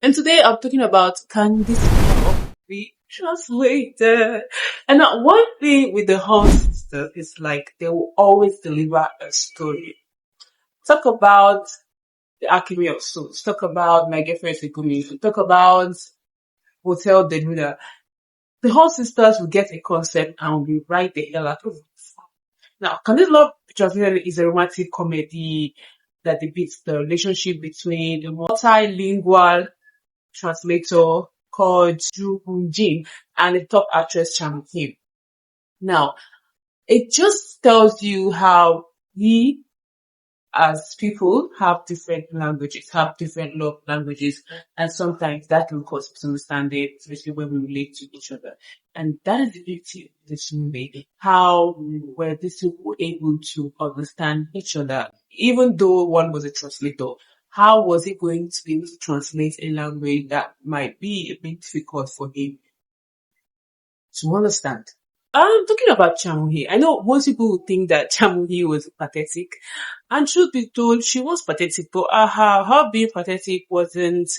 And today I'm talking about, can this love be translated? And now one thing with the whole sister is like they will always deliver a story. Talk about the alchemy of souls. Talk about my girlfriend's a community. Talk about Hotel Denuda. The whole sisters will get a concept and will write the hell out of it. Now, Can This Love Be Translated is a romantic comedy that depicts the relationship between a multilingual translator called Ju Hoon Jin and the top actress Chang Kim. Now, it just tells you how we as people have different languages, have different love languages, and sometimes that can cause misunderstanding, especially when we relate to each other. And that is the beauty of this movie, how were these people able to understand each other, even though one was a translator. How was he going to be able to translate a language that might be a bit difficult for him to understand? I'm talking about Chamui. I know most people would think that Chamui was pathetic. And truth be told, she was pathetic, but her being pathetic wasn't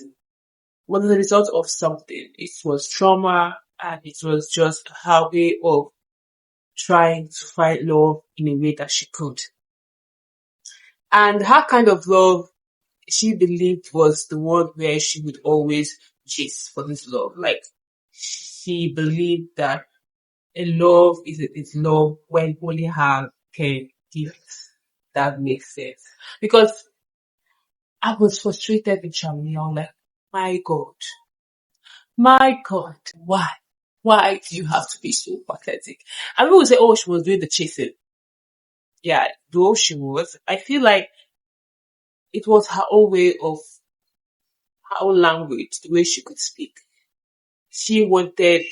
the result of something. It was trauma, and it was just her way of trying to find love in a way that she could. And her kind of love, she believed, was the one where she would always chase for this love. Like, she believed that a love is love when only her can give it. That makes sense. Because I was frustrated with Chamui. I was like, my God, why? Why do you have to be so pathetic? And people will say, oh, she was doing the chasing. Yeah, though she was. I feel like it was her own way of her own language, the way she could speak. She wanted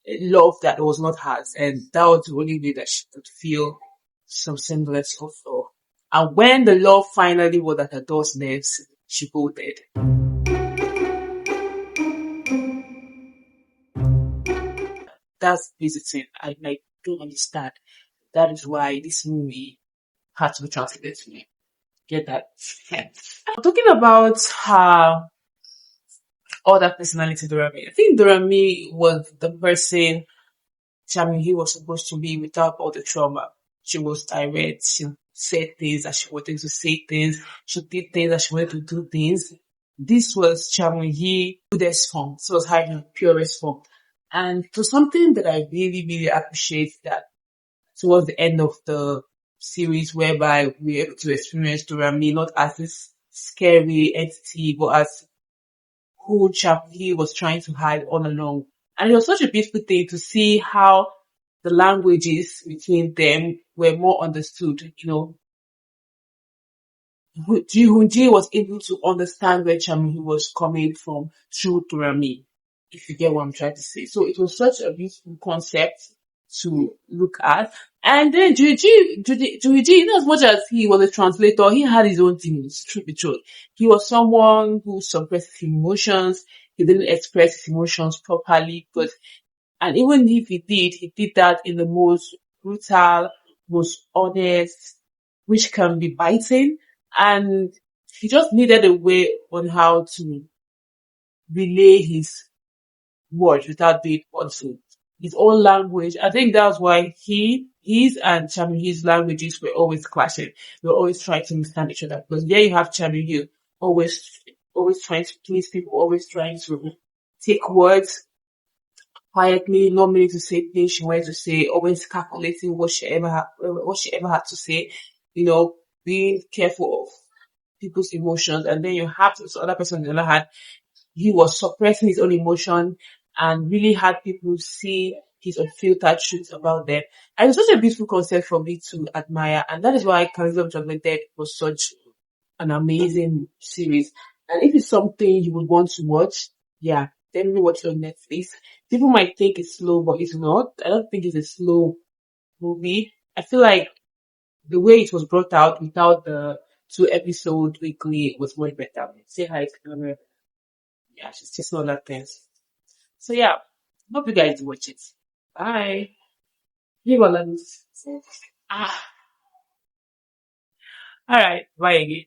a love that was not hers, and that was the only way that she could feel some semblance of love. And when the love finally was at her doorstep, she bolted. That's visiting. I don't understand. That is why this movie had to be translated to me. Get that? I'm talking about her other personality, Dorami. I think Dorami was the person Chamui was supposed to be without all the trauma. She was direct. She said things that she wanted to say things. She did things that she wanted to do things. This was Chamui purest form. This was her purest form. And to something that I really, really appreciate that towards the end of the series, whereby we were able to experience Dorami not as this scary entity, but as who Chamui was trying to hide all along. And it was such a beautiful thing to see how the languages between them were more understood. Ji Hoon-ji was able to understand where Chamui was coming from through Dorami, if you get what I'm trying to say. So it was such a beautiful concept to look at. And then Juiji, in as much as he was a translator, he had his own things, truth be told. He was someone who suppressed his emotions. He didn't express his emotions properly, and even if he did that in the most brutal, most honest, which can be biting. And he just needed a way on how to relay his words without being hurtful. His own language. I think that's why his and Chamuyi's languages were always clashing. They were always trying to understand each other. Because there you have Chamuyi always trying to please people, always trying to take words quietly, not meaning to say things she wanted to say, always calculating what she ever had to say, being careful of people's emotions. And then you have this other person on the other hand, he was suppressing his own emotion and really had people see his unfiltered truth about them. And it's such a beautiful concept for me to admire. And that is why Charism Fragmented was such an amazing series. And if it's something you would want to watch, yeah, definitely watch it on Netflix. People might think it's slow, but it's not. I don't think it's a slow movie. I feel like the way it was brought out without the 2 episode weekly was much better. Say hi to camera. Yeah, she's just all that things. So yeah, hope you guys watch it. Bye. You will Ah, all right. Bye again.